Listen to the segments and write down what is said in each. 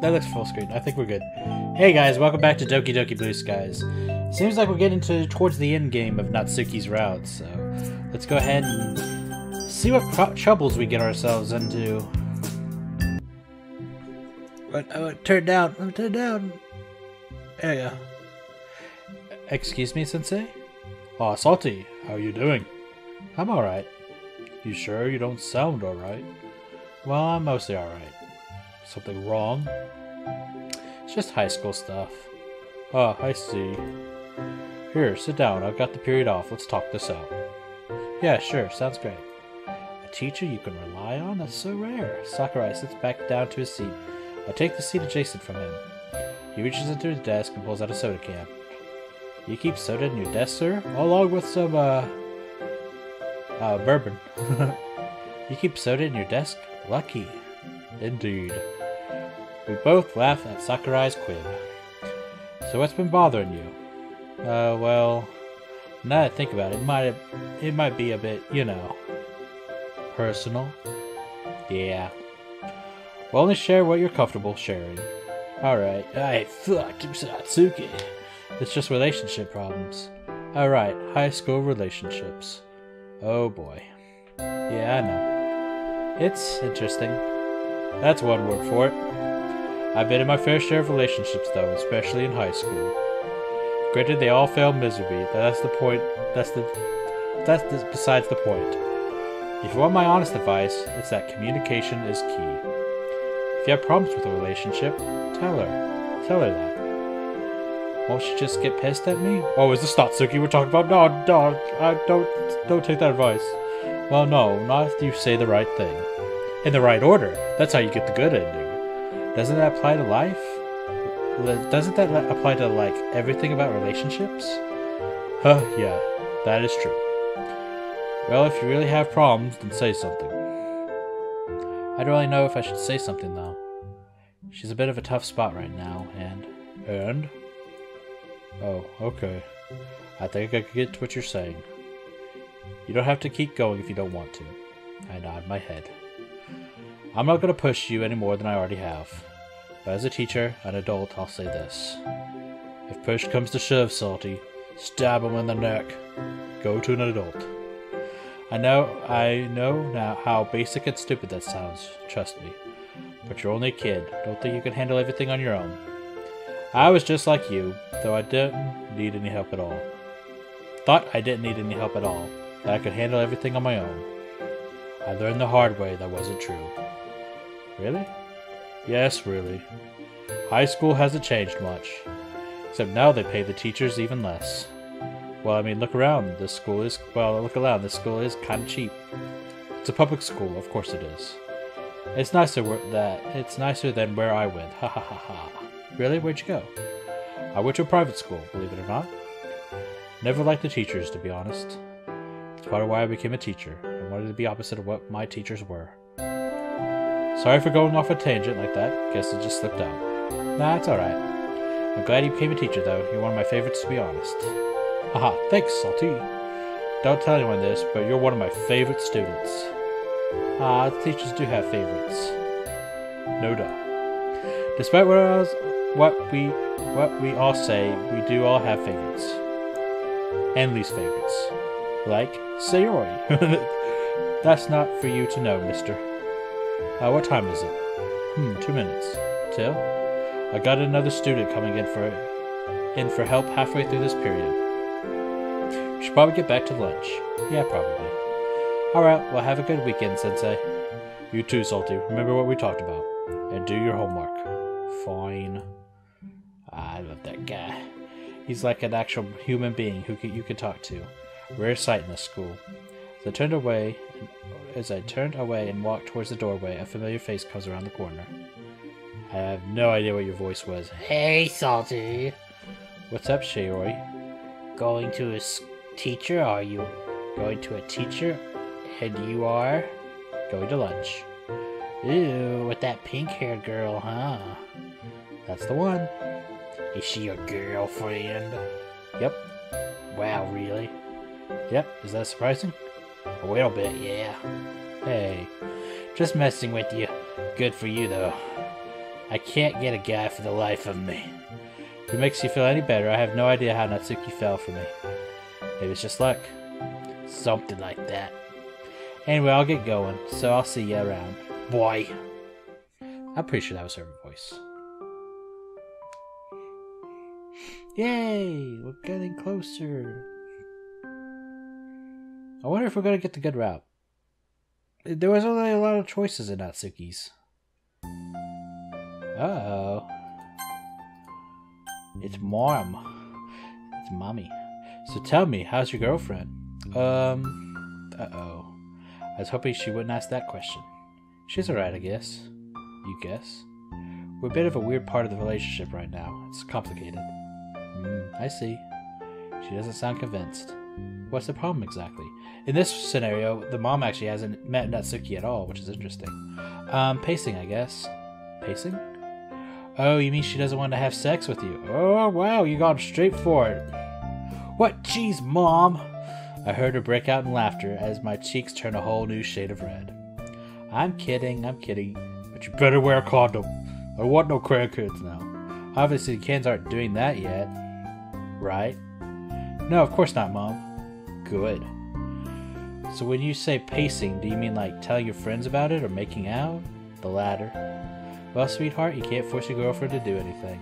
That looks full screen. I think we're good. Hey guys, welcome back to Doki Doki Blue Skies. Seems like we're getting towards the end game of Natsuki's route, so let's go ahead and see what troubles we get ourselves into. Turn down. Turn down. There you go. Excuse me, Sensei? Aw, Salty, how are you doing? I'm alright. You sure you don't sound alright? Well, I'm mostly alright. Something wrong? It's just high school stuff. Ah, I see. Here, sit down. I've got the period off. Let's talk this out. Yeah, sure. Sounds great. A teacher you can rely on? That's so rare. Sakurai sits back down to his seat. I take the seat adjacent from him. He reaches into his desk and pulls out a soda can. You keep soda in your desk, sir? Along with some, bourbon. You keep soda in your desk? Lucky. Indeed. We both laugh at Sakurai's quib. So what's been bothering you? Well, now that I think about it, it might be a bit, you know, personal. Yeah. Well, only share what you're comfortable sharing. Alright. I fucked Natsuki. It's just relationship problems. Alright, high school relationships. Oh boy. Yeah, I know. It's interesting. That's one word for it. I've been in my fair share of relationships though, especially in high school. Granted, they all failed miserably, but that's the point. That's besides the point. If you want my honest advice, it's that communication is key. If you have problems with a relationship, tell her. Tell her that. Won't she just get pissed at me? Oh, is this Natsuki we're talking about? No, don't take that advice. Well, no, not if you say the right thing. In the right order. That's how you get the good ending. Doesn't that apply to life? Doesn't that apply to, like, everything about relationships? Huh, yeah, that is true. Well, if you really have problems, then say something. I don't really know if I should say something, though. She's a bit of a tough spot right now, and... And? Oh, okay. I think I can get what you're saying. You don't have to keep going if you don't want to. I nod my head. I'm not going to push you any more than I already have. But as a teacher, an adult, I'll say this. If push comes to shove, Salty, stab him in the neck. Go to an adult. I know now how basic and stupid that sounds, trust me. But you're only a kid. Don't think you can handle everything on your own. I was just like you, though I didn't need any help at all. Thought I didn't need any help at all, that I could handle everything on my own. I learned the hard way that wasn't true. Really? Yes, really. High school hasn't changed much. Except now they pay the teachers even less. Well, I mean, look around. This school is kind of cheap. It's a public school, of course it is. It's nicer than where I went. Ha ha ha ha. Really? Where'd you go? I went to a private school, believe it or not. Never liked the teachers, to be honest. It's part of why I became a teacher. I wanted to be opposite of what my teachers were. Sorry for going off a tangent like that. Guess it just slipped out. Nah, it's alright. I'm glad you became a teacher, though. You're one of my favorites, to be honest. Haha, thanks, Salty. Don't tell anyone this, but you're one of my favorite students. Ah, teachers do have favorites. No doubt. Despite what we all say, we do all have favorites. And least favorites. Like Sayori. That's not for you to know, mister. What time is it? 2 minutes. Till? I got another student coming in for help halfway through this period. We should probably get back to lunch. Yeah, probably. Alright, well have a good weekend, Sensei. You too, Salty. Remember what we talked about. And do your homework. Fine. I love that guy. He's like an actual human being who you can talk to. Rare sight in this school. As I turned away and walked towards the doorway, a familiar face comes around the corner. I have no idea what your voice was. Hey, Salty. What's up, Sayori? Going to a teacher? Are you going to a teacher? And you are? Going to lunch. Ooh, with that pink-haired girl, huh? That's the one. Is she your girlfriend? Yep. Wow, really? Yep, is that surprising? A little bit, yeah. Hey, just messing with you. Good for you, though. I can't get a guy for the life of me. If it makes you feel any better, I have no idea how Natsuki fell for me. Maybe it's just luck. Something like that. Anyway, I'll get going, so I'll see you around. Boy. I'm pretty sure that was her voice. Yay! We're getting closer. I wonder if we're going to get the good route. There was only a lot of choices in Natsuki's. Uh-oh. It's Mom. It's Mommy. So tell me, how's your girlfriend? Uh-oh. I was hoping she wouldn't ask that question. She's alright, I guess. You guess? We're a bit of a weird part of the relationship right now. It's complicated. I see. She doesn't sound convinced. What's the problem exactly? In this scenario, the mom actually hasn't met Natsuki at all, which is interesting. Pacing, I guess. Pacing? Oh, you mean she doesn't want to have sex with you? Oh, wow, you got straight for it. What? Jeez, Mom! I heard her break out in laughter as my cheeks turned a whole new shade of red. I'm kidding. But you better wear a condom. I don't want no crackheads now. Obviously, the kids aren't doing that yet. Right? No, of course not, Mom. Good. So when you say pacing, do you mean like telling your friends about it or making out? The latter. Well, sweetheart, you can't force your girlfriend to do anything.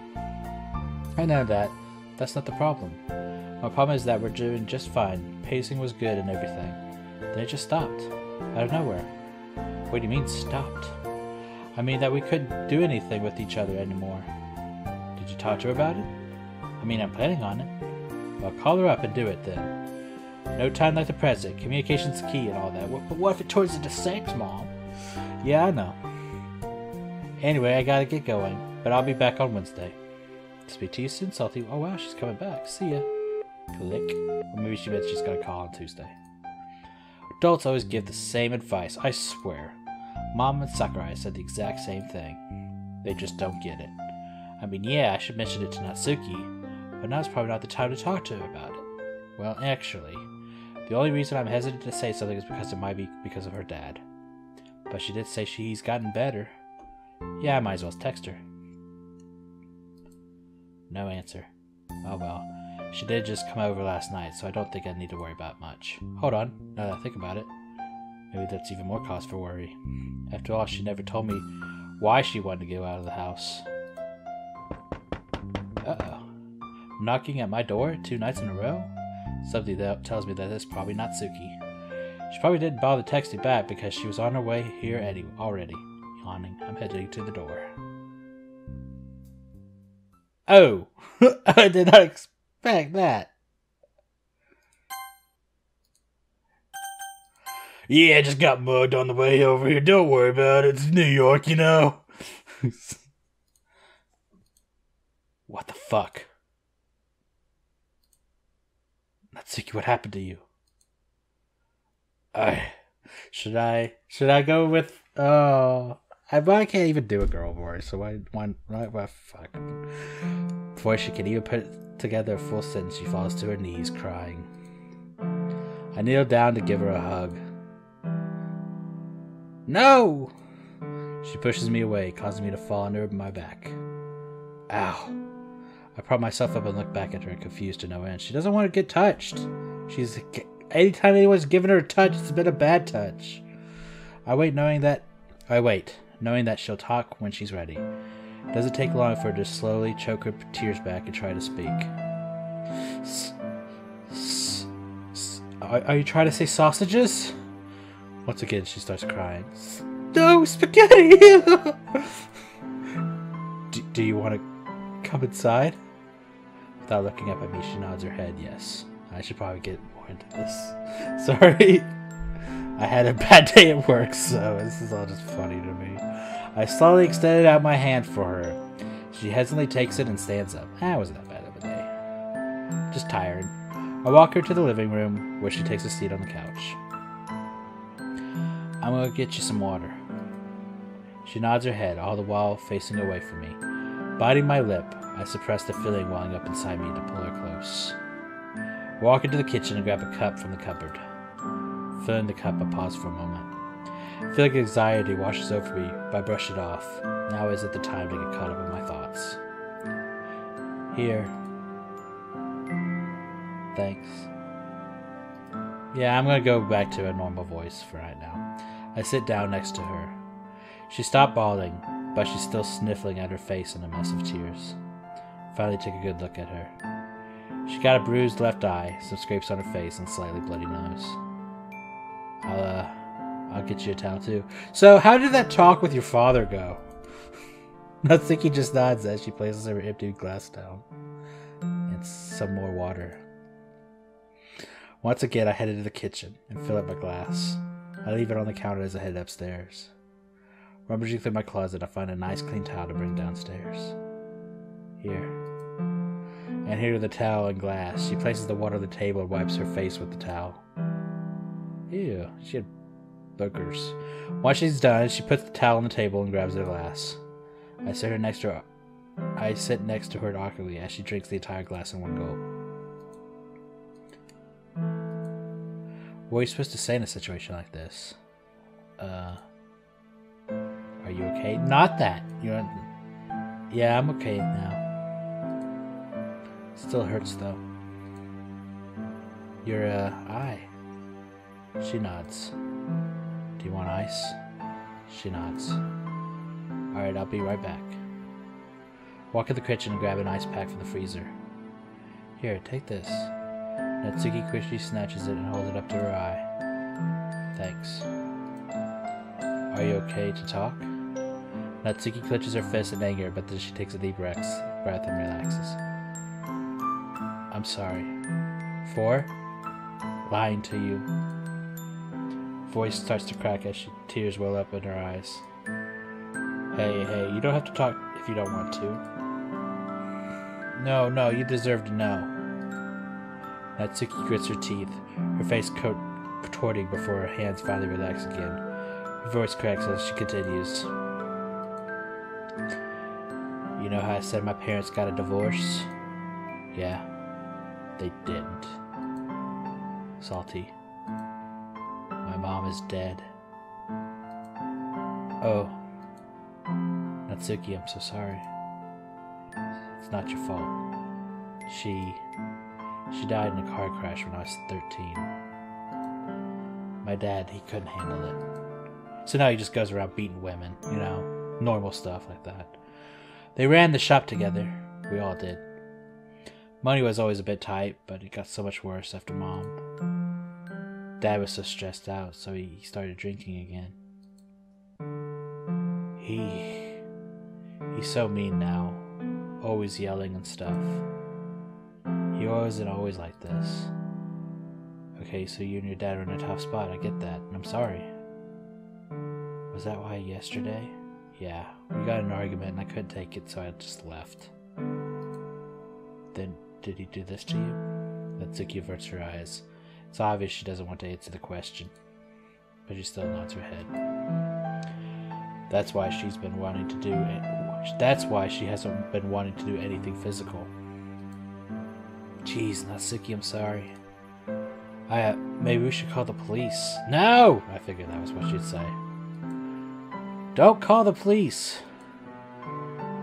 I know that. That's not the problem. My problem is that we're doing just fine. Pacing was good and everything. Then it just stopped. Out of nowhere. What do you mean, stopped? I mean that we couldn't do anything with each other anymore. Did you talk to her about it? I mean, I'm planning on it. Well, call her up and do it then. No time like the present. Communication's key and all that. But what if it turns into sex, Mom? Yeah, I know. Anyway, I gotta get going. But I'll be back on Wednesday. Speak to you soon, Salty. Oh wow, she's coming back. See ya. Click. Or maybe she meant she's gonna call on Tuesday. Adults always give the same advice, I swear. Mom and Sakurai said the exact same thing. They just don't get it. I mean, yeah, I should mention it to Natsuki, but now's probably not the time to talk to her about it. Well, actually, the only reason I'm hesitant to say something is because it might be because of her dad. But she did say she's gotten better. Yeah, I might as well text her. No answer. Oh well. She did just come over last night, so I don't think I need to worry about much. Hold on, now that I think about it. Maybe that's even more cause for worry. After all, she never told me why she wanted to get out of the house. Uh-oh. Knocking at my door 2 nights in a row? Something that tells me that it's probably Natsuki. She probably didn't bother texting back because she was on her way here already. Yawning, I'm heading to the door. Oh! I did not expect that. Yeah, I just got mugged on the way over here. Don't worry about it. It's New York, you know. What the fuck? Natsuki, what happened to you? Should I go with I can't even do a girl voice, so why fuck. Before she can even put together a full sentence, she falls to her knees, crying. I kneel down to give her a hug. No! She pushes me away, causing me to fall under my back. Ow. I prop myself up and look back at her, confused to no end. She doesn't want to get touched. Anytime anyone's given her a touch, it's been a bad touch. I wait knowing that she'll talk when she's ready. It doesn't take long for her to slowly choke her tears back and try to speak. Are you trying to say sausages? Once again, she starts crying. No, spaghetti! Do you want to come inside? Without looking up at me, she nods her head, yes. I should probably get more into this. Sorry. I had a bad day at work, so this is all just funny to me. I slowly extended out my hand for her. She hesitantly takes it and stands up. It wasn't that bad of a day. Just tired. I walk her to the living room, where she takes a seat on the couch. I'm gonna get you some water. She nods her head, all the while facing away from me. Biting my lip, I suppress the feeling welling up inside me to pull her close. Walk into the kitchen and grab a cup from the cupboard. Filling the cup, I pause for a moment. I feel like anxiety washes over me, but I brush it off. Now isn't the time to get caught up in my thoughts. Here. Thanks. Yeah, I'm gonna go back to a normal voice for right now. I sit down next to her. She stopped bawling, but she's still sniffling at her face in a mess of tears. Finally take a good look at her. She got a bruised left eye, some scrapes on her face, and a slightly bloody nose. I'll get you a towel too. So, how did that talk with your father go? Natsuki just nods as she places her empty glass down. And some more water. Once again, I head into the kitchen and fill up my glass. I leave it on the counter as I head upstairs. Rummaging through my closet, I find a nice clean towel to bring downstairs. Here. And here are the towel and glass. She places the water on the table and wipes her face with the towel. Ew, she had boogers. Once she's done, she puts the towel on the table and grabs her glass. I sit next to her awkwardly as she drinks the entire glass in one gulp. What are you supposed to say in a situation like this? Are you okay? Not that. Yeah, I'm okay now. Still hurts though. Your eye. She nods. Do you want ice? She nods. Alright, I'll be right back. Walk in the kitchen and grab an ice pack from the freezer. Here, take this. Natsuki quickly snatches it and holds it up to her eye. Thanks. Are you okay to talk? Natsuki clenches her fist in anger, but then she takes a deep breath and relaxes. I'm sorry. For? Lying to you. Voice starts to crack as tears well up in her eyes. Hey, you don't have to talk if you don't want to. No, you deserve to know. Natsuki grits her teeth, her face contorting before her hands finally relax again. Her voice cracks as she continues. You know how I said my parents got a divorce? Yeah, they didn't. Salty. My mom is dead. Oh. Natsuki, I'm so sorry. It's not your fault. She died in a car crash when I was 13. My dad, he couldn't handle it. So now he just goes around beating women, normal stuff like that. They ran the shop together. We all did. Money was always a bit tight, but it got so much worse after Mom. Dad was so stressed out, so he started drinking again. He's so mean now, always yelling and stuff. He wasn't always like this. Okay, so you and your dad are in a tough spot, I get that, and I'm sorry. Was that why yesterday? Yeah, we got in an argument and I couldn't take it, so I just left. Then, did he do this to you? Natsuki averts her eyes. It's obvious she doesn't want to answer the question, but she still nods her head. That's why she hasn't been wanting to do anything physical. Jeez, Natsuki, I'm sorry. Maybe we should call the police. No! I figured that was what she'd say. Don't call the police!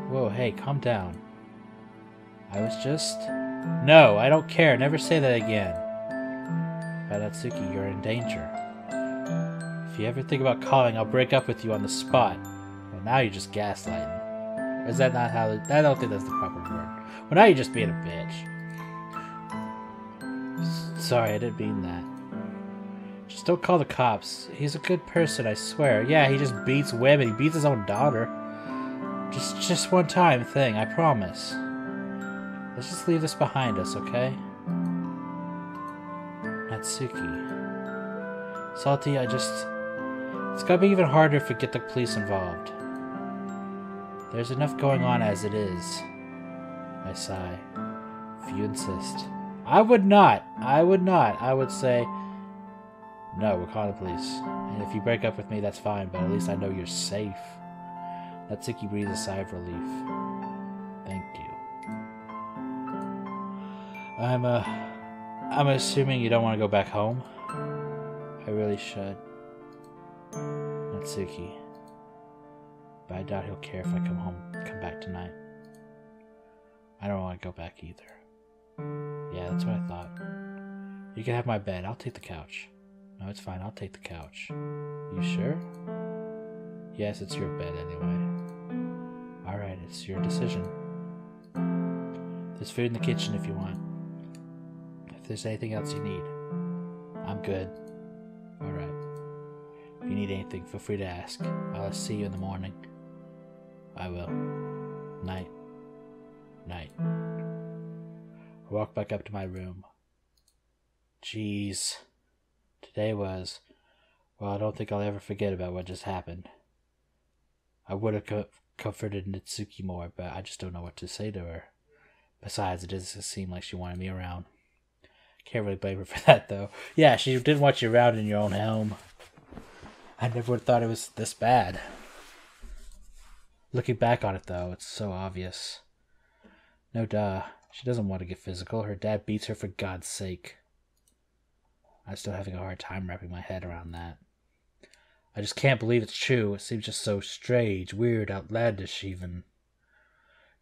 Whoa, hey, calm down. I was just... No, I don't care. Never say that again. Natsuki, you're in danger. If you ever think about calling, I'll break up with you on the spot. Well, now you're just gaslighting. Or is that not how... I don't think that's the proper word. Well, now you're just being a bitch. Sorry, I didn't mean that. Just don't call the cops. He's a good person, I swear. Yeah, he just beats women. He beats his own daughter. Just one time thing, I promise. Let's just leave this behind us, okay? Natsuki. Salty, it's gotta be even harder if we get the police involved. There's enough going on as it is. I sigh. If you insist. I would not. I would say, no, we're calling the police. And if you break up with me, that's fine, but at least I know you're safe. Natsuki breathes a sigh of relief. Thank you. I'm assuming you don't want to go back home? I really should. Natsuki. But I doubt he'll care if I come back tonight. I don't want to go back either. Yeah, that's what I thought. You can have my bed. I'll take the couch. No, it's fine. I'll take the couch. You sure? Yes, it's your bed anyway. Alright, it's your decision. There's food in the kitchen if you want. If there's anything else you need. I'm good. Alright. If you need anything, feel free to ask. I'll see you in the morning. I will. Night. Night. I walked back up to my room. Jeez. Today was... Well, I don't think I'll ever forget about what just happened. I would have comforted Natsuki more, but I just don't know what to say to her. Besides, it doesn't seem like she wanted me around. Can't really blame her for that, though. Yeah, she didn't want you around in your own home. I never would have thought it was this bad. Looking back on it, though, it's so obvious. No duh. She doesn't want to get physical. Her dad beats her for God's sake. I'm still having a hard time wrapping my head around that. I just can't believe it's true. It seems just so strange, weird, outlandish even.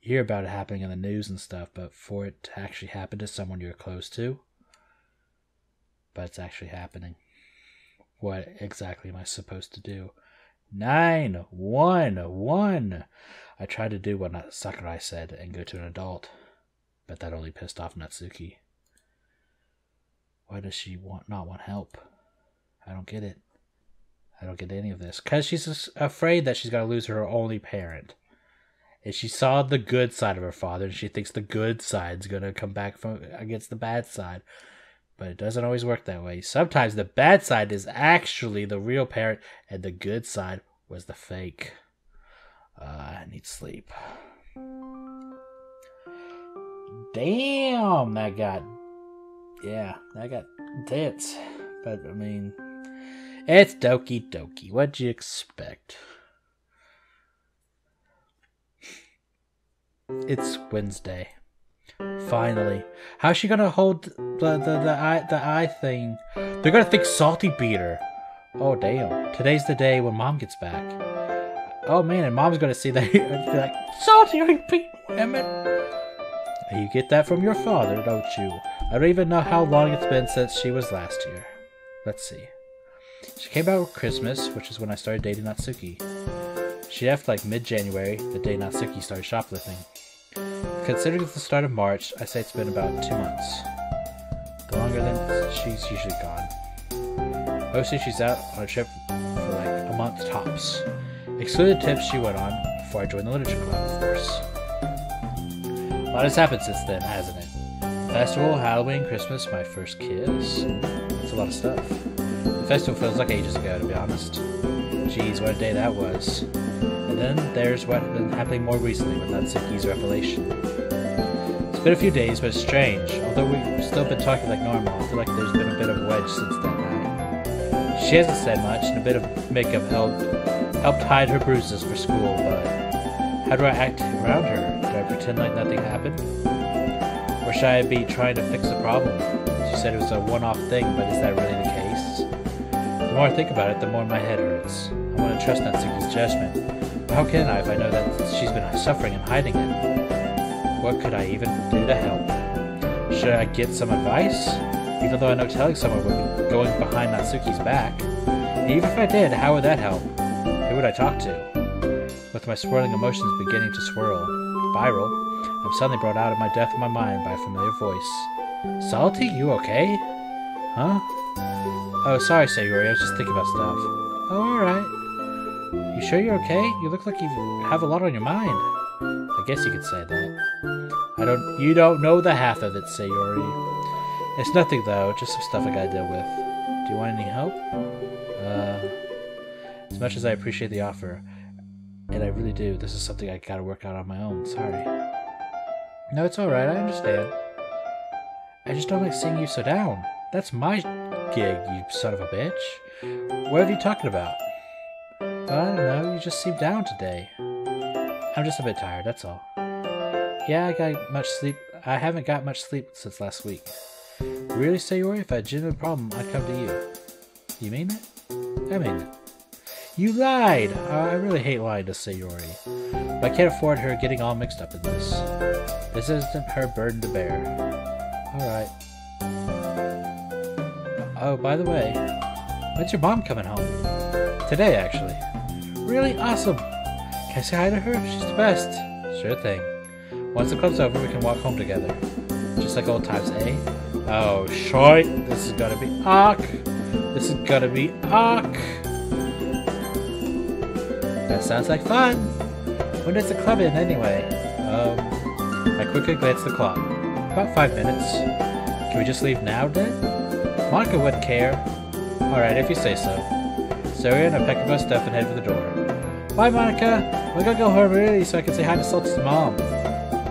You hear about it happening in the news and stuff, but for it to actually happen to someone you're close to? But it's actually happening. What exactly am I supposed to do? 911! I tried to do what Sakurai said and go to an adult, but that only pissed off Natsuki. Why does she not want help? I don't get it. I don't get any of this. Because she's afraid that she's going to lose her only parent. And she saw the good side of her father, and she thinks the good side's going to come back against the bad side. But it doesn't always work that way. Sometimes the bad side is actually the real parent, and the good side was the fake. I need sleep. Damn, that got tits. But, I mean, it's Doki Doki. What'd you expect? It's Wednesday. Finally. How's she gonna hold the eye thing? They're gonna think Salty beat her. Oh, damn. Today's the day when Mom gets back. Oh, man, and Mom's gonna see that. Be like, Salty, you beat women. You get that from your father, don't you? I don't even know how long it's been since she was last here. Let's see. She came out with Christmas, which is when I started dating Natsuki. She left like mid-January, the day Natsuki started shoplifting. Considering it's the start of March, I say it's been about 2 months. The longer than she's usually gone. Mostly she's out on a trip for like a month tops. Excluding the trips she went on before I joined the literature club, of course. A lot has happened since then, hasn't it? Festival, Halloween, Christmas, my first kiss. It's a lot of stuff. The festival feels like ages ago, to be honest. Jeez, what a day that was. And then there's what's been happening more recently with Natsuki's revelation. It's been a few days, but it's strange. Although we've still been talking like normal, I feel like there's been a bit of a wedge since that night. She hasn't said much, and a bit of makeup helped hide her bruises for school, but how do I act around her? Do I pretend like nothing happened? Or should I be trying to fix the problem? She said it was a one-off thing, but is that really the case? The more I think about it, the more my head hurts. I want to trust Natsuki's judgment. But how can I if I know that she's been suffering and hiding it? What could I even do to help? Should I get some advice? Even though I know telling someone would be going behind Natsuki's back. And even if I did, how would that help? Who would I talk to? With my swirling emotions beginning to spiral, I'm suddenly brought out of my depth of my mind by a familiar voice. Salty, you okay? Huh? Oh, sorry, Sayori, I was just thinking about stuff. Oh, alright. You sure you're okay? You look like you have a lot on your mind. I guess you could say that. You don't know the half of it, Sayori. It's nothing, though, just some stuff I gotta deal with. Do you want any help? As much as I appreciate the offer, and I really do, this is something I gotta work out on my own, sorry. No, it's alright, I understand. I just don't like seeing you so down. That's my gig, you son of a bitch. What are you talking about? I don't know, you just seem down today. I'm just a bit tired, that's all. Yeah, I haven't got much sleep since last week. Really, Sayori? If I had a genuine problem, I'd come to you. You mean it? I mean it. You lied! I really hate lying to Sayori. But I can't afford her getting all mixed up in this. This isn't her burden to bear. Alright. Oh, by the way, when's your mom coming home? Today, actually. Really awesome! Can I say hi to her? She's the best. Sure thing. Once the club's over, we can walk home together. Just like old times, eh? Oh, shite! This is gonna be awk! This is gonna be awk! That sounds like fun! When does the club end, anyway? I quickly glanced at the clock. About 5 minutes. Can we just leave now, then? Monika wouldn't care. Alright, if you say so. Soria and I pack up our stuff and head for the door. Bye, Monika! We're gonna go home early so I can say hi to Salty's mom.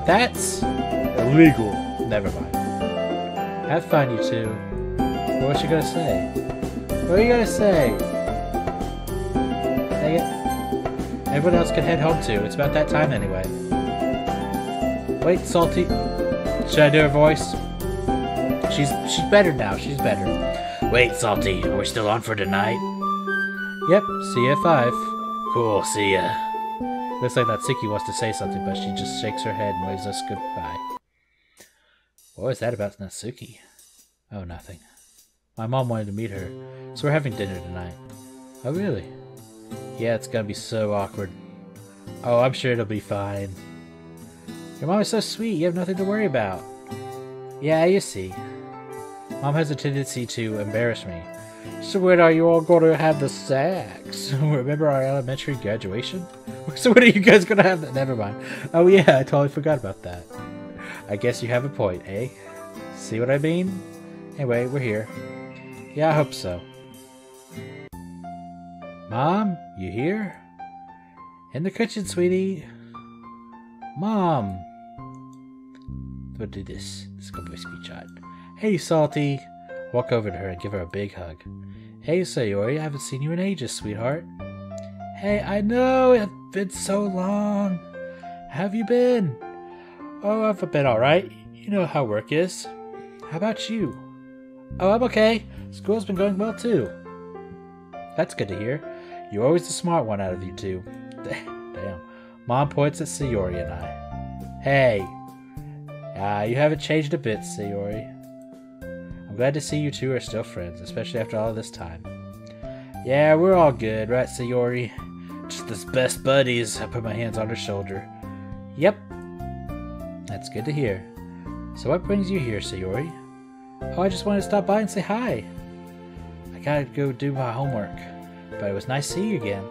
That's illegal. Never mind. Have fun, you two. What's she gonna say? What are you gonna say? Dang it. Everyone else can head home too. It's about that time anyway. Wait, Salty. Should I do her voice? She's better now. She's better. Wait, Salty. Are we still on for tonight? Yep. See you at 5. Cool. See ya. Looks like Natsuki wants to say something, but she just shakes her head and waves us goodbye. What was that about Natsuki? Oh, nothing. My mom wanted to meet her, so we're having dinner tonight. Oh, really? Yeah, it's gonna be so awkward. Oh, I'm sure it'll be fine. Your mom is so sweet, you have nothing to worry about. Yeah, you see. Mom has a tendency to embarrass me. So when are you all going to have the sex? Remember our elementary graduation? So when are you guys going to have that? Never mind. Oh yeah, I totally forgot about that. I guess you have a point, eh? See what I mean? Anyway, we're here. Yeah, I hope so. Mom, you here? In the kitchen, sweetie. Mom. We'll do this. Let's go boy speech on. Hey, Salty. Walk over to her and give her a big hug. Hey, Sayori, I haven't seen you in ages, sweetheart. Hey, I know, it's been so long. How have you been? Oh, I've been alright. You know how work is. How about you? Oh, I'm okay. School's been going well, too. That's good to hear. You're always the smart one out of you two. Damn. Mom points at Sayori and I. Hey. You haven't changed a bit, Sayori. I'm glad to see you two are still friends, especially after all this time. Yeah, we're all good, right, Sayori? Just as best buddies. I put my hands on her shoulder. Yep. That's good to hear. So what brings you here, Sayori? Oh, I just wanted to stop by and say hi. I gotta go do my homework. But it was nice to see you again.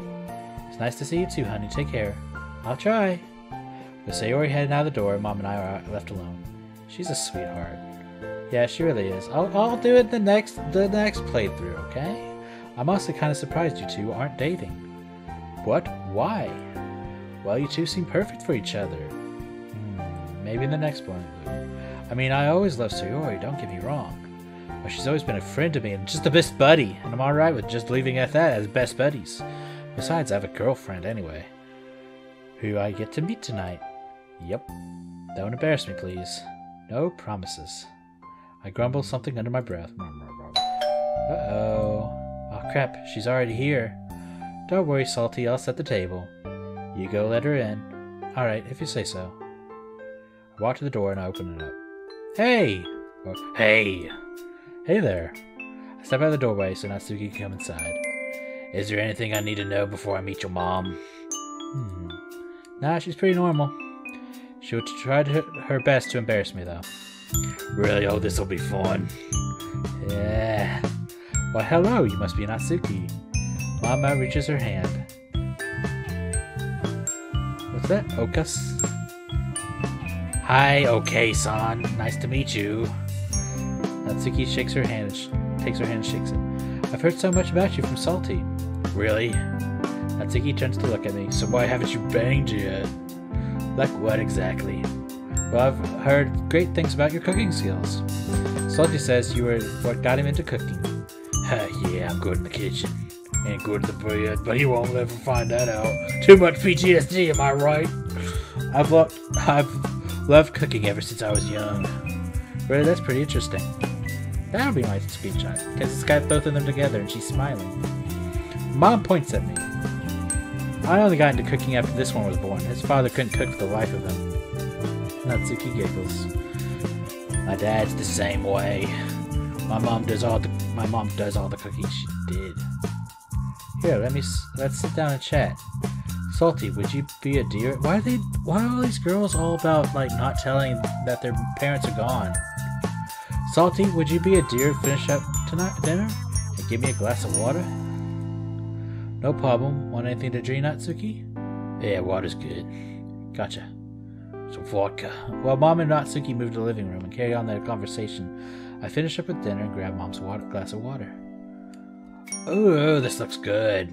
It's nice to see you too, honey. Take care. I'll try. With Sayori heading out the door, Mom and I are left alone. She's a sweetheart. Yeah, she really is. I'll do it the next playthrough, okay? I'm also kind of surprised you two aren't dating. What? Why? Well, you two seem perfect for each other. Maybe in the next one. I mean, I always loved Sayori, don't get me wrong. But she's always been a friend to me and just the best buddy. And I'm alright with just leaving it at that as best buddies. Besides, I have a girlfriend anyway. Who I get to meet tonight. Yep. Don't embarrass me, please. No promises. I grumble something under my breath. Uh-oh. Oh, crap. She's already here. Don't worry, Salty. I'll set the table. You go let her in. Alright, if you say so. I walk to the door and I open it up. Hey! Oh, hey! Hey there. I step out of the doorway so Natsuki can come inside. Is there anything I need to know before I meet your mom? Nah, she's pretty normal. She'll try her best to embarrass me, though. Really? Oh, this'll be fun. Yeah. Why, hello, you must be Natsuki. Mama reaches her hand. What's that? Okas? Hi, okay-san. Nice to meet you. Natsuki shakes her hand takes her hand and shakes it. I've heard so much about you from Salty. Really? Natsuki turns to look at me. So why haven't you banged yet? Like what exactly? Well, I've heard great things about your cooking skills. Salty says you were what got him into cooking. Yeah, I'm good in the kitchen. Ain't good at the bread, but he won't ever find that out. Too much PTSD, am I right? I've loved cooking ever since I was young. Really, that's pretty interesting. That would be my screenshot, because it's got both of them together and she's smiling. Mom points at me. I only got into cooking after this one was born. His father couldn't cook for the life of him. Natsuki giggles. My dad's the same way. My mom does all the cooking. She did. Here, let's sit down and chat. Salty, would you be a dear? Why are all these girls all about like not telling that their parents are gone? Salty, would you be a dear? Finish up dinner and give me a glass of water. No problem. Want anything to drink, Natsuki? Yeah, water's good. Gotcha. Some vodka. While Mom and Natsuki moved to the living room and carried on their conversation, I finished up with dinner and grabbed Mom's glass of water. Ooh, this looks good.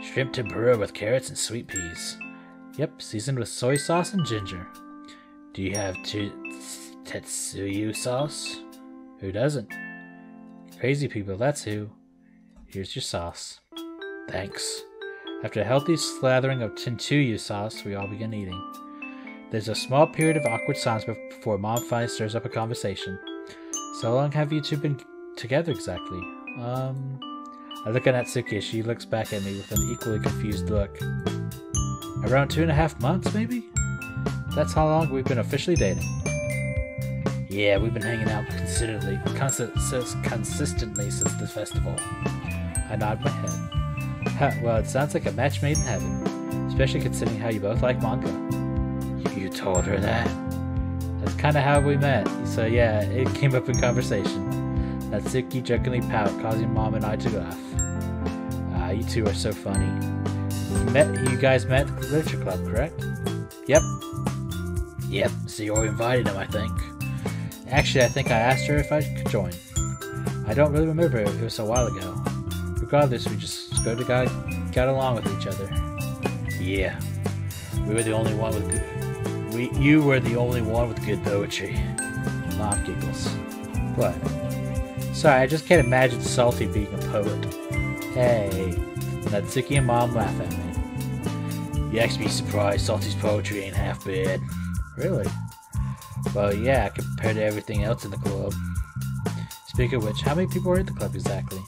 Shrimp tempura with carrots and sweet peas. Yep, seasoned with soy sauce and ginger. Do you have tetsuyu sauce? Who doesn't? Crazy people, that's who. Here's your sauce. Thanks. After a healthy slathering of tetsuyu sauce, we all begin eating. There's a small period of awkward silence before Mom finally stirs up a conversation. So how long have you two been together exactly? I look at Natsuki as she looks back at me with an equally confused look. Around 2.5 months, maybe? That's how long we've been officially dating. Yeah, we've been hanging out consistently since the festival. I nod my head. Well, it sounds like a match made in heaven, especially considering how you both like manga. You told her that? That's kind of how we met, so yeah, it came up in conversation. Natsuki jokingly pouted, causing Mom and I to laugh. You two are so funny. You guys met at the literature club, correct? Yep, so you invited him, I think. Actually, I think I asked her if I could join. I don't really remember, it was a while ago. Regardless, we just got along with each other. Yeah, you were the only one with good poetry. Mom giggles. What? Sorry, I just can't imagine Salty being a poet. Hey, Natsuki and Mom laugh at me. You actually be surprised Salty's poetry ain't half bad. Really? Well, yeah, compared to everything else in the club. Speaking of which, how many people are in the club exactly?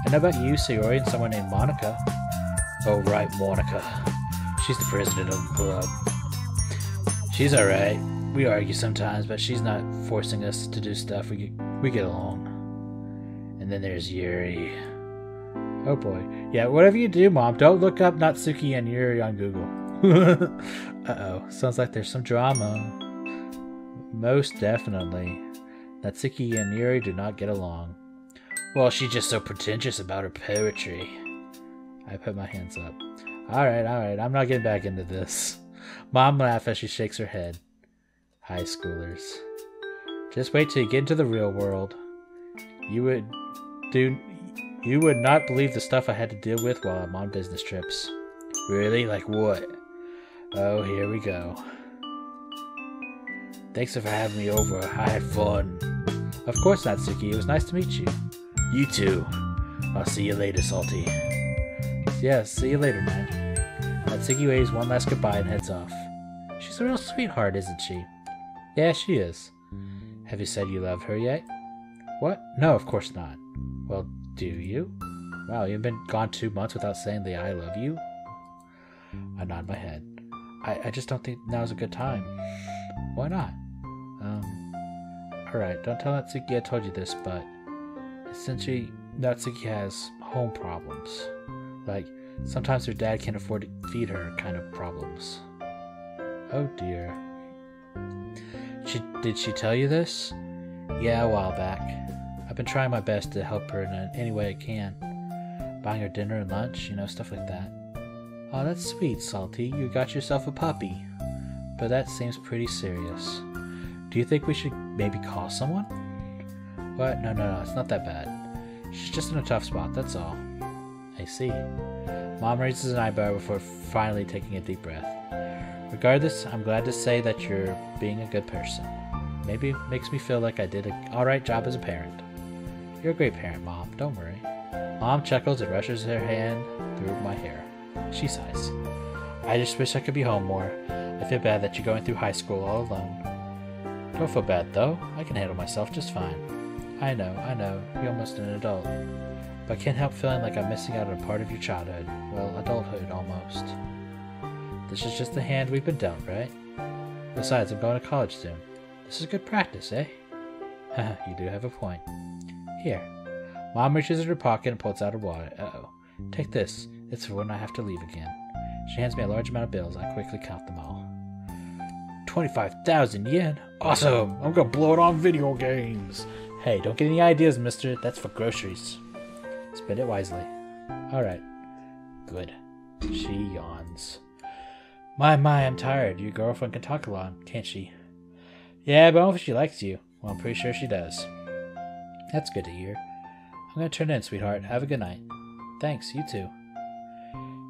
I know about you, Sayori, and someone named Monika. Oh, right, Monika. She's the president of the club. She's alright. We argue sometimes, but she's not forcing us to do stuff. We get along. And then there's Yuri. Oh boy. Yeah, whatever you do, Mom, don't look up Natsuki and Yuri on Google. Uh-oh. Sounds like there's some drama. Most definitely. Natsuki and Yuri do not get along. Well, she's just so pretentious about her poetry. I put my hands up. Alright, I'm not getting back into this. Mom laughs as she shakes her head. High schoolers. Just wait till you get into the real world. You would not believe the stuff I had to deal with while I'm on business trips. Really? Like what? Oh, here we go. Thanks for having me over. I had fun. Of course, Natsuki. It was nice to meet you. You too. I'll see you later, Salty. Yeah, see you later, man. Natsuki waves one last goodbye and heads off. She's a real sweetheart, isn't she? Yeah, she is. Have you said you love her yet? What? No, of course not. Well, do you? Wow, you've been gone 2 months without saying the I love you? I nod my head. I just don't think now's a good time. Why not? Alright, don't tell Natsuki I told you this, but essentially, Natsuki has home problems. Like, sometimes her dad can't afford to feed her kind of problems. Oh dear. Did she tell you this? Yeah, a while back. I've been trying my best to help her in any way I can. Buying her dinner and lunch, stuff like that. Oh, that's sweet, Salty. You got yourself a puppy. But that seems pretty serious. Do you think we should maybe call someone? What? No, it's not that bad. She's just in a tough spot, that's all. I see. Mom raises an eyebrow before finally taking a deep breath. Regardless, I'm glad to say that you're being a good person. Maybe it makes me feel like I did an alright job as a parent. You're a great parent, Mom. Don't worry. Mom chuckles and rushes her hand through my hair. She sighs. I just wish I could be home more. I feel bad that you're going through high school all alone. Don't feel bad, though. I can handle myself just fine. I know. You're almost an adult. But I can't help feeling like I'm missing out on a part of your childhood. Well, adulthood, almost. This is just the hand we've been dealt, right? Besides, I'm going to college soon. This is good practice, eh? Haha, you do have a point. Here. Mom reaches in her pocket and pulls out a wallet. Uh-oh. Take this. It's for when I have to leave again. She hands me a large amount of bills. I quickly count them all. 25,000 yen? Awesome! I'm gonna blow it on video games! Hey, don't get any ideas, mister. That's for groceries. Spend it wisely. Alright. Good. She yawns. My, I'm tired. Your girlfriend can talk a lot, can't she? Yeah, but only if she likes you. Well, I'm pretty sure she does. That's good to hear. I'm gonna turn in, sweetheart. Have a good night. Thanks, you too.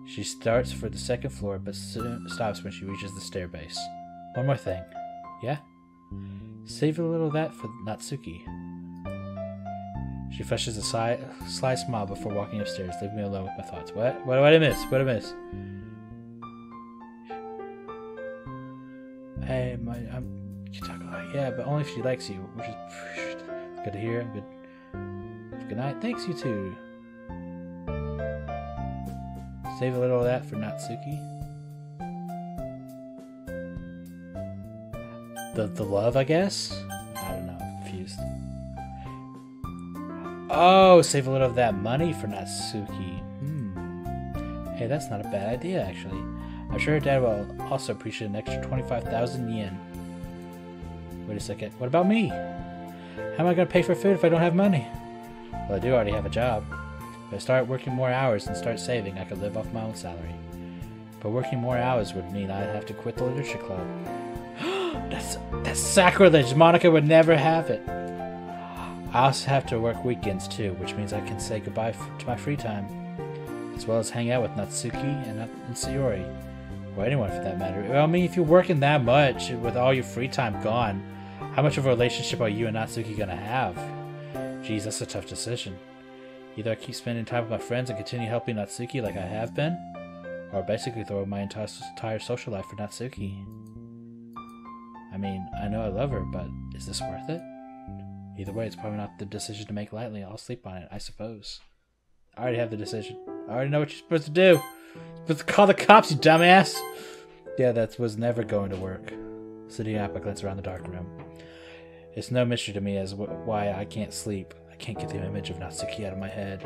She starts for the second floor, but soon stops when she reaches the stair base. One more thing. Yeah? Save a little of that for Natsuki. She flashes a sly smile before walking upstairs, leaving me alone with my thoughts. What? What did I miss? What did I miss? Hey, you talk a lot. Yeah, but only if she likes you, which is good to hear. Good night. Thanks, you too. Save a little of that for Natsuki. The love, I guess? I don't know. I'm confused. Oh, save a little of that money for Natsuki. Hey, that's not a bad idea, actually. I'm sure her dad will also appreciate an extra 25,000 yen. Wait a second. What about me? How am I going to pay for food if I don't have money? Well, I do already have a job. If I start working more hours and start saving, I could live off my own salary. But working more hours would mean I'd have to quit the literature club. That's sacrilege! Monika would never have it. I also have to work weekends too, which means I can say goodbye to my free time, as well as hang out with Natsuki and Sayori, or anyone for that matter. Well, I mean, if you're working that much with all your free time gone, how much of a relationship are you and Natsuki gonna have? Geez, that's a tough decision. Either I keep spending time with my friends and continue helping Natsuki like I have been, or basically throw my entire social life for Natsuki. I mean, I know I love her, but is this worth it? Either way, it's probably not the decision to make lightly. I'll sleep on it, I suppose. I already have the decision. I already know what you're supposed to do. You're supposed to call the cops, you dumbass! Yeah, that was never going to work. Sitting up, I glance around the dark room. It's no mystery to me as why I can't sleep. I can't get the image of Natsuki out of my head.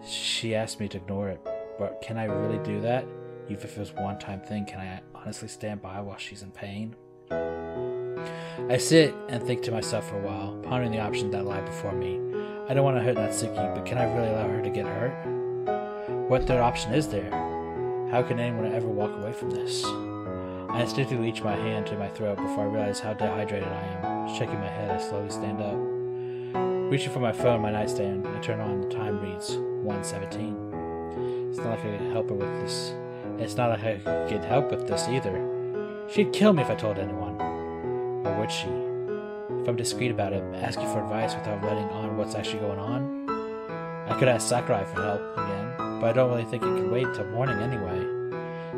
She asked me to ignore it, but can I really do that? Even if it was a one-time thing, can I honestly stand by while she's in pain? I sit and think to myself for a while, pondering the options that lie before me. I don't want to hurt Natsuki, but can I really allow her to get hurt? What third option is there? How can anyone ever walk away from this? I instinctively reach my hand to my throat before I realize how dehydrated I am. Shaking my head, I slowly stand up. Reaching for my phone on my nightstand, I turn on. The time reads 1:17. It's not like I could help her with this. It's not like I could get help with this either. She'd kill me if I told anyone. Or would she? If I'm discreet about it, asking for advice without letting on what's actually going on? I could ask Sakurai for help again, but I don't really think it can wait until morning anyway.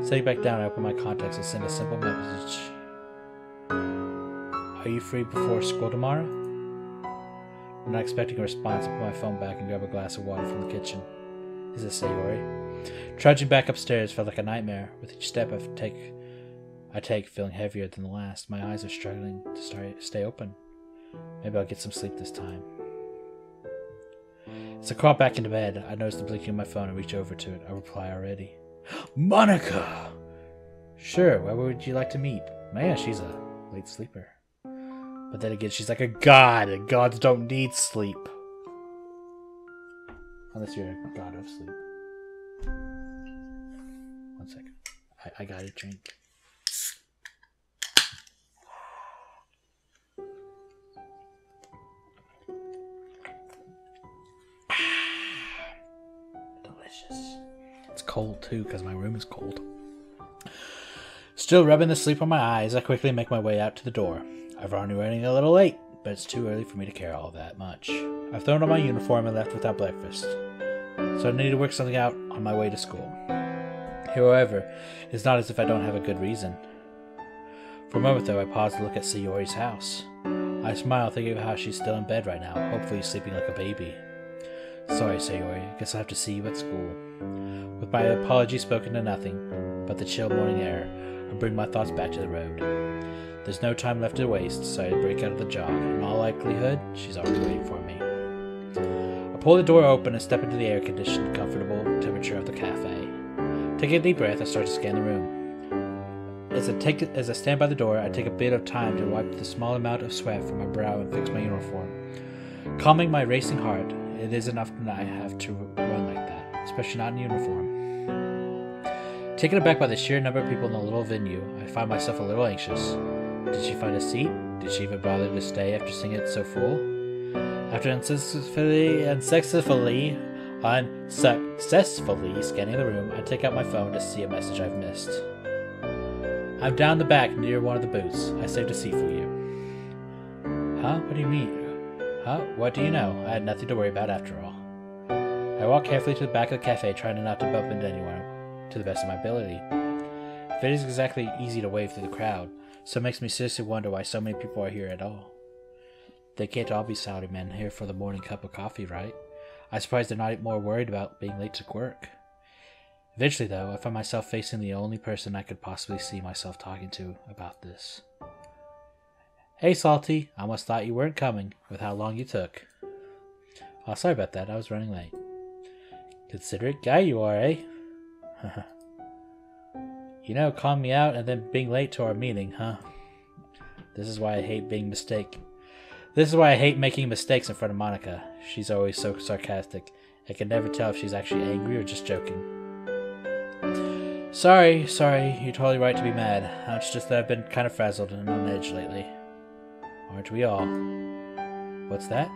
Sitting back down, I open my contacts and send a simple message. Are you free before school tomorrow? I'm not expecting a response. I put my phone back and grab a glass of water from the kitchen. Is it Sayori? Trudging back upstairs felt like a nightmare. With each step I take feeling heavier than the last. My eyes are struggling to stay open. Maybe I'll get some sleep this time. As I crawl back into bed, I notice the blinking of my phone and reach over to it. I reply already. Monika! Sure, where would you like to meet? Man, she's a late sleeper. But then again, she's like a god, and gods don't need sleep. Unless you're a god of sleep. One second. I got a drink. Delicious. It's cold too, because my room is cold. Still rubbing the sleep on my eyes, I quickly make my way out to the door. I've already running a little late, but it's too early for me to care all that much. I've thrown on my uniform and left without breakfast, so I need to work something out on my way to school. However, it's not as if I don't have a good reason. For a moment, though, I pause to look at Sayori's house. I smile, thinking of how she's still in bed right now, hopefully sleeping like a baby. Sorry, Sayori, guess I'll have to see you at school. With my apology spoken to nothing but the chill morning air, I bring my thoughts back to the road. There's no time left to waste, so I break out of the jog. In all likelihood, she's already waiting for me. I pull the door open and step into the air-conditioned, comfortable temperature of the cafe. Taking a deep breath, I start to scan the room. As I stand by the door, I take a bit of time to wipe the small amount of sweat from my brow and fix my uniform. Calming my racing heart, it isn't often I have to run like that, especially not in uniform. Taken aback by the sheer number of people in the little venue, I find myself a little anxious. Did she find a seat? Did she even bother to stay after seeing it so full? After unsuccessfully scanning the room, I take out my phone to see a message I've missed. I'm down the back near one of the booths. I saved a seat for you. Huh? What do you mean? Huh? What do you know? I had nothing to worry about after all. I walk carefully to the back of the cafe, trying not to bump into anyone, to the best of my ability. It isn't exactly easy to wave through the crowd, so it makes me seriously wonder why so many people are here at all. They can't all be Saudi men here for the morning cup of coffee, right? I'm surprised they're not more worried about being late to work. Eventually, though, I find myself facing the only person I could possibly see myself talking to about this. Hey, Salty. I almost thought you weren't coming, with how long you took. Oh, sorry about that. I was running late. Considerate guy you are, eh? You know, calling me out and then being late to our meeting, huh? This is why I hate making mistakes in front of Monika. She's always so sarcastic. I can never tell if she's actually angry or just joking. Sorry, you're totally right to be mad. It's just that I've been kind of frazzled and on edge lately. Aren't we all? What's that?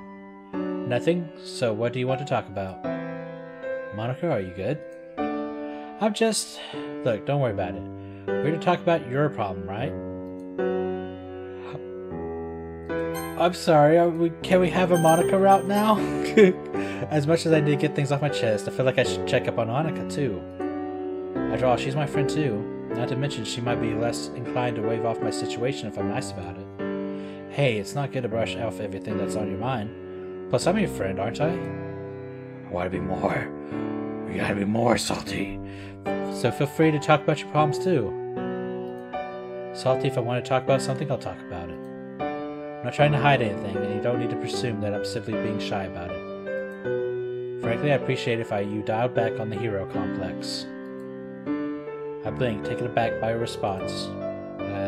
Nothing? So what do you want to talk about? Monika, are you good? Look, don't worry about it. We're here to talk about your problem, right? I'm sorry, can we have a Monika route now? As much as I need to get things off my chest, I feel like I should check up on Monika too. After all, she's my friend too. Not to mention, she might be less inclined to wave off my situation if I'm nice about it. Hey, it's not good to brush off everything that's on your mind. Plus, I'm your friend, aren't I? I want to be more. We gotta be more, Salty. So feel free to talk about your problems too. Salty, if I want to talk about something, I'll talk about it. I'm not trying to hide anything, and you don't need to presume that I'm simply being shy about it. Frankly, I'd appreciate if you dialed back on the hero complex. I blinked, taken aback by her response.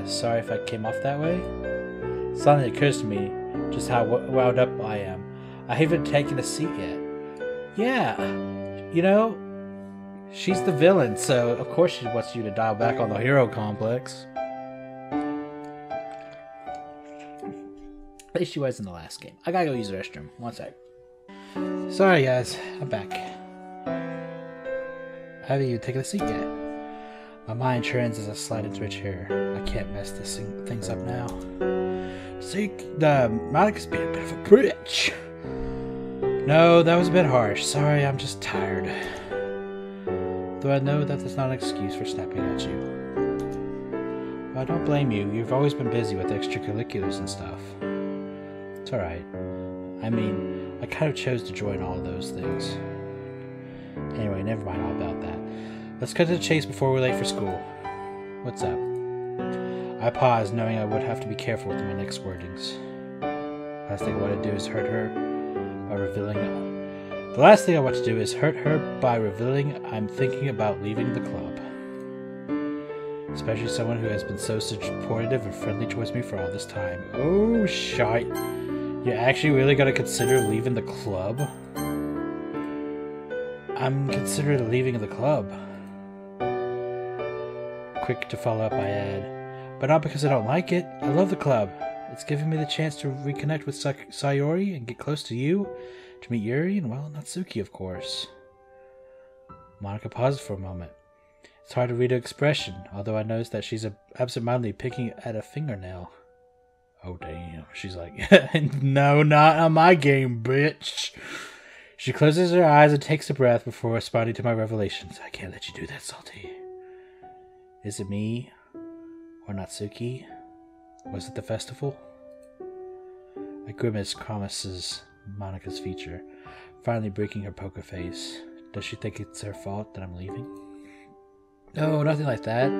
Sorry if I came off that way? Suddenly it occurs to me just how wound up I am. I haven't taken a seat yet. Yeah, you know, she's the villain, so of course she wants you to dial back on the hero complex. At least she was in the last game. I gotta go use the restroom. One sec. Sorry guys, I'm back. Haven't even taken a seat yet. My mind churns as I slide into a chair. I can't mess things up now. See, Monika's being a bit of a bitch. No, that was a bit harsh. Sorry, I'm just tired. Though I know that that's not an excuse for snapping at you. Well, I don't blame you. You've always been busy with extracurriculars and stuff. It's alright. I mean, I kind of chose to join all of those things. Anyway, never mind all about that. Let's cut to the chase before we're late for school. What's up? I paused, knowing I would have to be careful with my next wordings. The last thing I want to do is hurt her by revealing I'm thinking about leaving the club. Especially someone who has been so supportive and friendly towards me for all this time. Oh, shite. You're actually really going to consider leaving the club? I'm considering leaving the club. Quick to follow up, I add. But not because I don't like it. I love the club. It's giving me the chance to reconnect with Sayori and get close to you, to meet Yuri and, well, Natsuki, of course. Monika paused for a moment. It's hard to read her expression, although I noticed that she's absentmindedly picking at a fingernail. Oh, damn. She's like, no, not on my game, bitch. She closes her eyes and takes a breath before responding to my revelations. I can't let you do that, Salty. Is it me? Or Natsuki? Was it the festival? A grimace crosses Monika's feature, finally breaking her poker face. Does she think it's her fault that I'm leaving? No, nothing like that.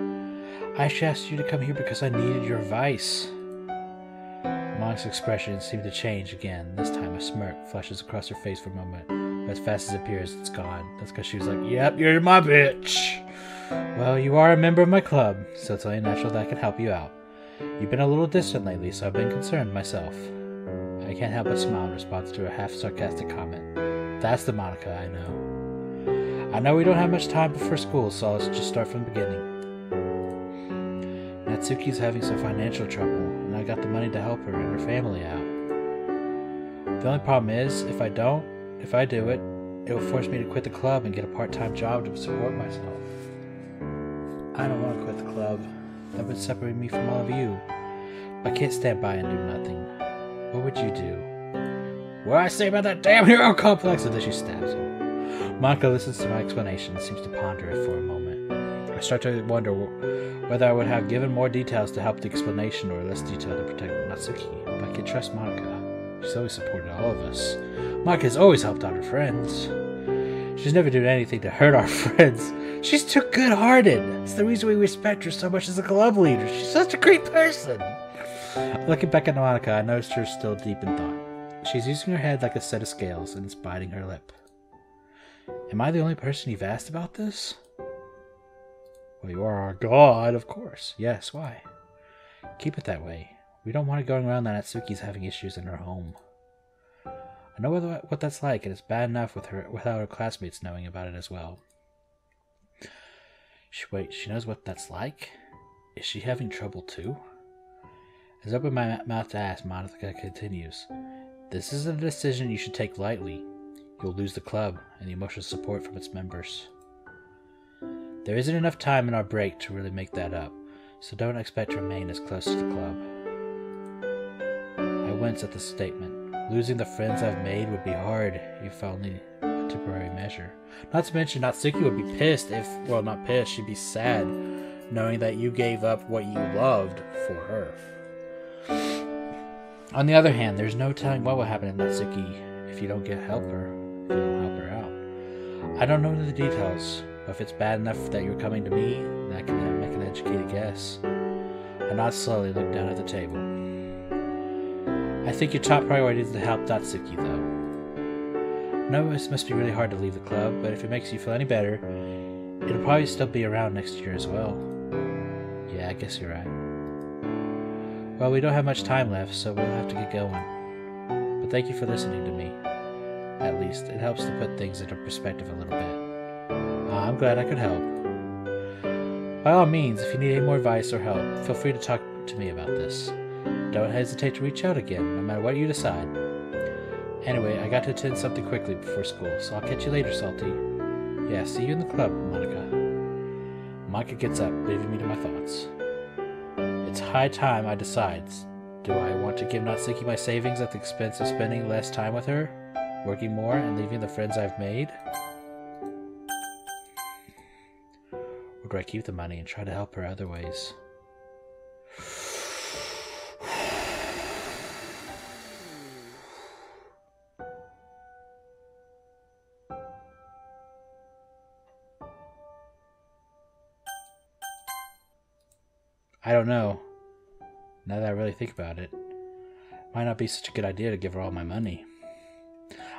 I actually asked you to come here because I needed your advice. Monika's expression seemed to change again. This time a smirk flashes across her face for a moment, but as fast as it appears, it's gone. That's because she was like, "Yep, you're my bitch." Well, you are a member of my club, so it's only natural that I can help you out. You've been a little distant lately, so I've been concerned myself. I can't help but smile in response to her half-sarcastic comment. That's the Monika I know. I know we don't have much time before school, so let's just start from the beginning. Natsuki's having some financial trouble, and I got the money to help her and her family out. The only problem is, if I do it, it will force me to quit the club and get a part-time job to support myself. I don't want to quit the club. That would separate me from all of you. I can't stand by and do nothing. What would you do? What do I say about that damn hero complex? And then she stabs him. Monika listens to my explanation and seems to ponder it for a moment. I start to wonder whether I would have given more details to help the explanation or less detail to protect Natsuki. But I can trust Monika. She's always supported all of us. Monika has always helped out her friends. She's never done anything to hurt our friends. She's too good-hearted. It's the reason we respect her so much as a club leader. She's such a great person. Looking back at Monika, I noticed her still deep in thought. She's using her head like a set of scales, and it's biting her lip. Am I the only person you've asked about this? Well, you are our god, of course. Yes, why? Keep it that way. We don't want it going around that Natsuki's having issues in her home. I know what that's like, and it's bad enough without her classmates knowing about it as well. Wait, she knows what that's like? Is she having trouble too? As I open my mouth to ask, Monika continues. This isn't a decision you should take lightly. You'll lose the club and the emotional support from its members. There isn't enough time in our break to really make that up, so don't expect to remain as close to the club. I wince at the statement. Losing the friends I've made would be hard, if only a temporary measure. Not to mention, Natsuki would be pissed well, not pissed, she'd be sad, knowing that you gave up what you loved for her. On the other hand, there's no telling what will happen to Natsuki if you don't help her out. I don't know the details, but if it's bad enough that you're coming to me, then I can make an educated guess. I nod slowly, look down at the table. I think your top priority is to help Natsuki, though. I know it must be really hard to leave the club, but if it makes you feel any better, it'll probably still be around next year as well. Yeah, I guess you're right. Well, we don't have much time left, so we'll have to get going. But thank you for listening to me. At least, it helps to put things into perspective a little bit. I'm glad I could help. By all means, if you need any more advice or help, feel free to talk to me about this. Don't hesitate to reach out again, no matter what you decide. Anyway, I got to attend something quickly before school, so I'll catch you later, Salty. Yeah, see you in the club, Monika. Monika gets up, leaving me to my thoughts. It's high time I decide. Do I want to give Natsuki my savings at the expense of spending less time with her, working more, and leaving the friends I've made? Or do I keep the money and try to help her other ways? I don't know. Now that I really think about it, might not be such a good idea to give her all my money.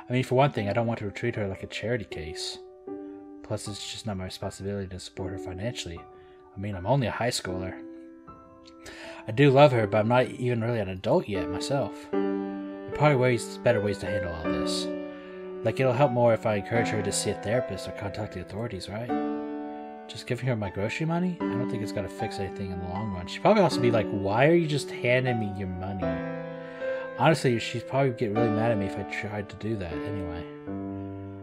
I mean, for one thing, I don't want to treat her like a charity case. Plus, it's just not my responsibility to support her financially. I mean, I'm only a high schooler. I do love her, but I'm not even really an adult yet myself. There are probably better ways to handle all this. Like, it'll help more if I encourage her to see a therapist or contact the authorities, right? Just giving her my grocery money? I don't think it's going to fix anything in the long run. She'd probably also be like, why are you just handing me your money? Honestly, she'd probably get really mad at me if I tried to do that anyway.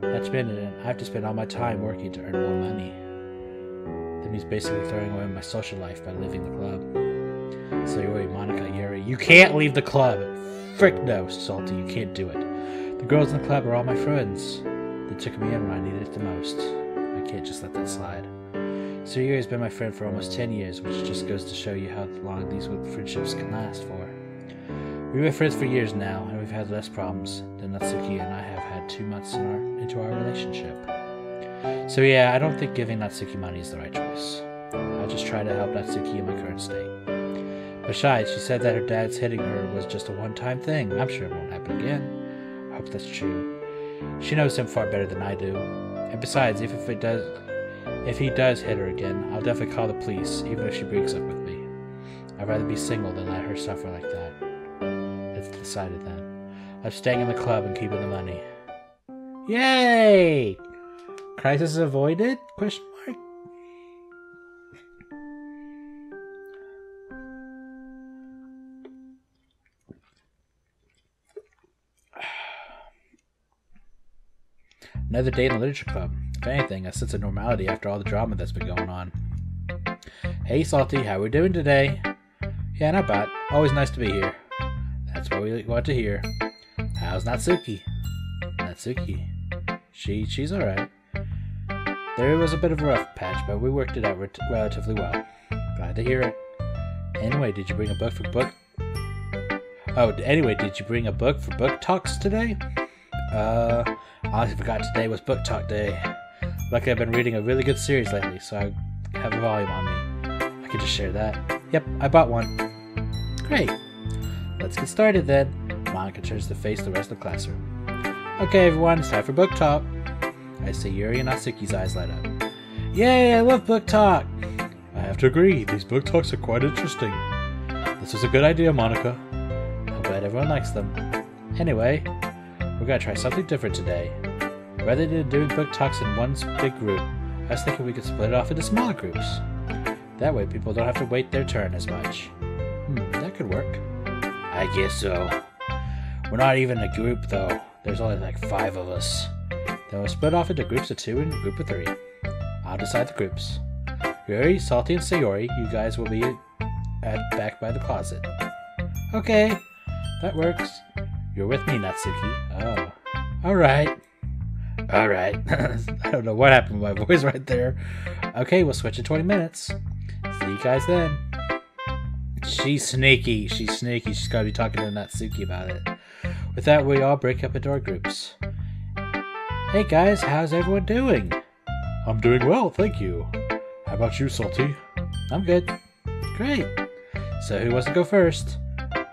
I have to spend all my time working to earn more money. That means basically throwing away my social life by leaving the club. So you're right, Monika, you can't leave the club! Frick no, Salty, you can't do it. The girls in the club are all my friends. They took me in when I needed it the most. I can't just let that slide. Surya has been my friend for almost 10 years, which just goes to show you how long these friendships can last for. We've been friends for years now, and we've had less problems than Natsuki and I have had 2 months into our relationship. So yeah, I don't think giving Natsuki money is the right choice. I'll just try to help Natsuki in my current state. Besides, she said that her dad's hitting her was just a one-time thing. I'm sure it won't happen again. I hope that's true. She knows him far better than I do. And besides, if he does hit her again, I'll definitely call the police, even if she breaks up with me. I'd rather be single than let her suffer like that. It's decided then. I'm staying in the club and keeping the money. Yay! Crisis avoided? Question mark? Another day in the literature club. If anything, a sense of normality after all the drama that's been going on. Hey Salty, how we doing today? Yeah, not bad. Always nice to be here. That's what we want to hear. How's Natsuki? Natsuki? She's alright. There was a bit of a rough patch, but we worked it out relatively well. Glad to hear it. Anyway, did you bring a book for book? Oh, anyway, did you bring a book for book talks today? I honestly forgot today was book talk day. Luckily, I've been reading a really good series lately, so I have a volume on me. I could just share that. Yep, I bought one. Great. Let's get started then. Monika turns to face the rest of the classroom. Okay, everyone, it's time for book talk. I see Yuri and Natsuki's eyes light up. Yay, I love book talk! I have to agree, these book talks are quite interesting. This was a good idea, Monika. I'm glad everyone likes them. Anyway, we're gonna try something different today. Rather than doing book talks in one big group, I was thinking we could split it off into smaller groups. That way people don't have to wait their turn as much. That could work. I guess so. We're not even a group though. There's only like 5 of us. Then we'll split off into groups of 2 and a group of 3. I'll decide the groups. Yuri, Salty, and Sayori, you guys will be back by the closet. Okay, that works. You're with me, Natsuki. Oh, alright. Alright. I don't know what happened with my voice right there. Okay, we'll switch in 20 minutes. See you guys then. She's sneaky. She's sneaky. She's got to be talking to Natsuki about it. With that, we all break up into our groups. Hey guys, how's everyone doing? I'm doing well, thank you. How about you, Salty? I'm good. Great. So who wants to go first?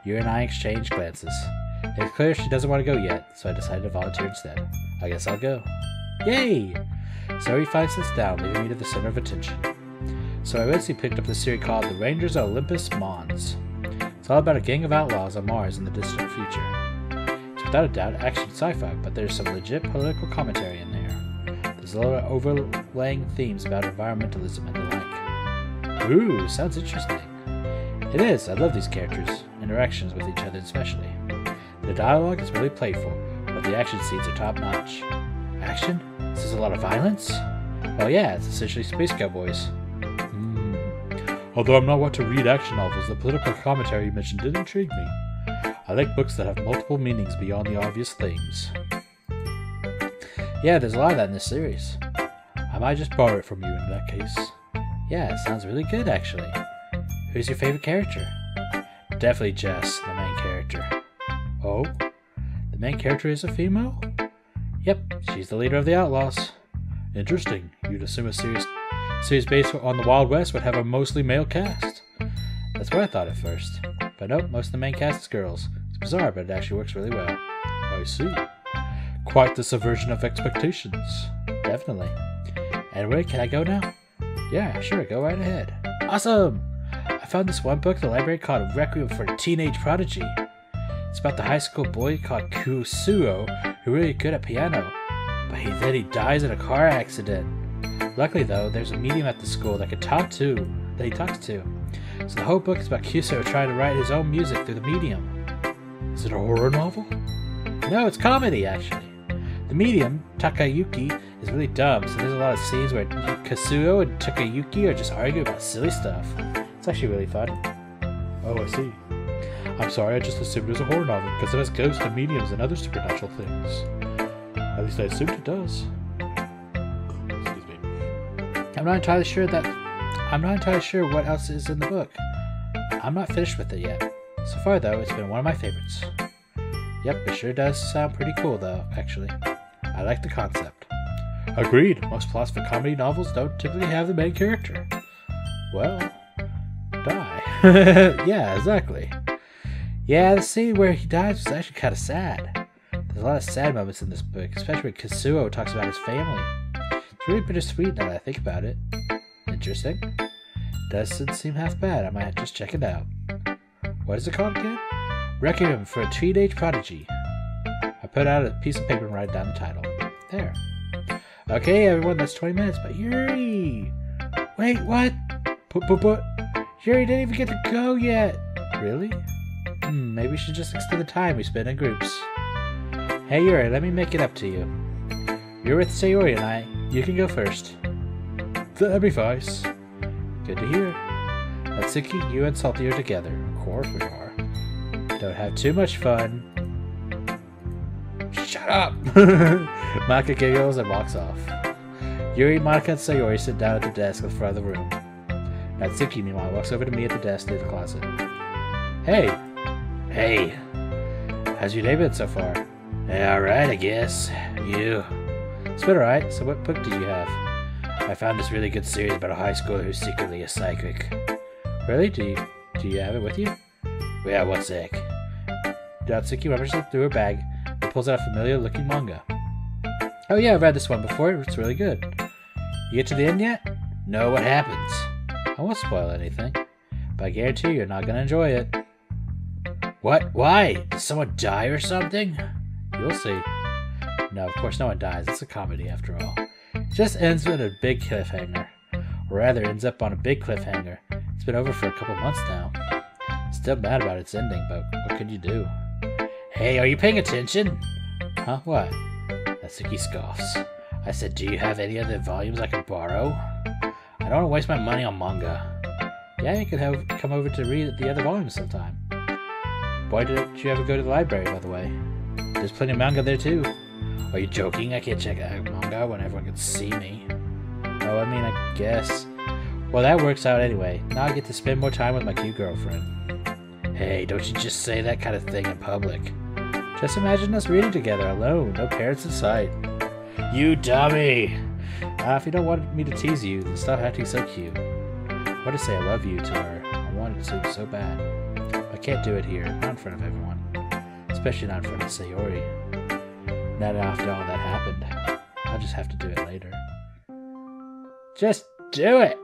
You and I exchange glances. It's clear she doesn't want to go yet, so I decided to volunteer instead. I guess I'll go. Yay! Sayori finally sits down, leaving me to the center of attention. So I eventually picked up the series called The Rangers of Olympus Mons. It's all about a gang of outlaws on Mars in the distant future. It's without a doubt action sci-fi, but there's some legit political commentary in there. There's a lot of overlaying themes about environmentalism and the like. Ooh, sounds interesting. It is, I love these characters, interactions with each other especially. The dialogue is really playful, but the action scenes are top-notch. Action? Is this a lot of violence? Well yeah, it's essentially space cowboys. Although I'm not one to read action novels, the political commentary you mentioned did intrigue me. I like books that have multiple meanings beyond the obvious themes. Yeah, there's a lot of that in this series. I might just borrow it from you in that case. Yeah, it sounds really good actually. Who's your favorite character? Definitely Jess, the main character. Oh? The main character is a female? Yep, she's the leader of the Outlaws. Interesting. You'd assume a series based on the Wild West would have a mostly male cast. That's what I thought at first. But nope, most of the main cast is girls. It's bizarre, but it actually works really well. I see. Quite the subversion of expectations. Definitely. Anyway, can I go now? Yeah, sure, go right ahead. Awesome! I found this one book in the library called Requiem for a Teenage Prodigy. It's about the high school boy called Kusuo, who's really good at piano, but then he dies in a car accident. Luckily though, there's a medium at the school that he talks to. So the whole book is about Kusuo trying to write his own music through the medium. Is it a horror novel? No, it's comedy actually. The medium, Takayuki, is really dumb, so there's a lot of scenes where Kusuo and Takayuki are just arguing about silly stuff. It's actually really fun. Oh, I see. I'm sorry, I just assumed it was a horror novel because it has ghosts and mediums and other supernatural things. At least I assumed it does. Excuse me. I'm not entirely sure what else is in the book. I'm not finished with it yet. So far though, it's been one of my favorites. Yep, it sure does sound pretty cool though, actually. I like the concept. Agreed. Most plots for comedy novels don't typically have the main character. Well, die. Yeah, exactly. Yeah, the scene where he dies was actually kind of sad. There's a lot of sad moments in this book, especially when Kazuo talks about his family. It's really bittersweet now that I think about it. Interesting. Doesn't seem half bad. I might just check it out. What is it called again? Requiem for a Teenage Prodigy. I put out a piece of paper and write down the title. There. Okay, everyone, that's 20 minutes, but Yuri! Wait, what? Yuri didn't even get to go yet! Really? Maybe we should just extend the time we spend in groups. Hey, Yuri, let me make it up to you. You're with Sayori and I. You can go first. That'd be nice. Good to hear. Natsuki, you and Salty are together. Of course we are. Don't have too much fun. Shut up! Monika giggles and walks off. Yuri, Monika, and Sayori sit down at the desk in front of the room. Natsuki, meanwhile, walks over to me at the desk near the closet. Hey! Hey! How's your day been so far? Yeah, alright, I guess. You? It's been alright. So what book did you have? I found this really good series about a high schooler who's secretly a psychic. Really? Do you have it with you? Yeah, one sec. Natsuki rummaged through her bag and pulls out a familiar-looking manga. Oh yeah, I've read this one before. It's really good. You get to the end yet? No, what happens? I won't spoil anything, but I guarantee you're not gonna enjoy it. What? Why? Did someone die or something? You'll see. No, of course no one dies. It's a comedy after all. It just ends with a big cliffhanger. Or rather, ends up on a big cliffhanger. It's been over for a couple months now. Still mad about its ending, but what could you do? Hey, are you paying attention? Huh? What? Natsuki scoffs. I said, do you have any other volumes I can borrow? I don't want to waste my money on manga. Yeah, you could come over to read the other volumes sometime. Why didn't you ever go to the library, by the way? There's plenty of manga there, too. Are you joking? I can't check out manga when everyone can see me. Oh, I mean, I guess. Well, that works out anyway. Now I get to spend more time with my cute girlfriend. Hey, don't you just say that kind of thing in public. Just imagine us reading together alone, no parents in sight. You dummy! If you don't want me to tease you, then stop acting so cute. I want to say I love you to her. I wanted to so bad. I can't do it here, not in front of everyone. Especially not in front of Sayori. Not after all that happened. I'll just have to do it later. Just do it,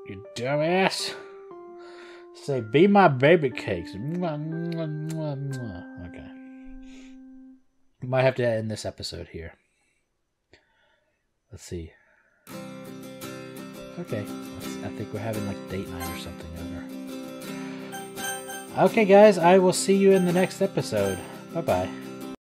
you dumbass! Say, be my baby cakes. Okay. Might have to end this episode here. Let's see. Okay. I think we're having like date night or something over. Okay, guys. I will see you in the next episode. Bye-bye.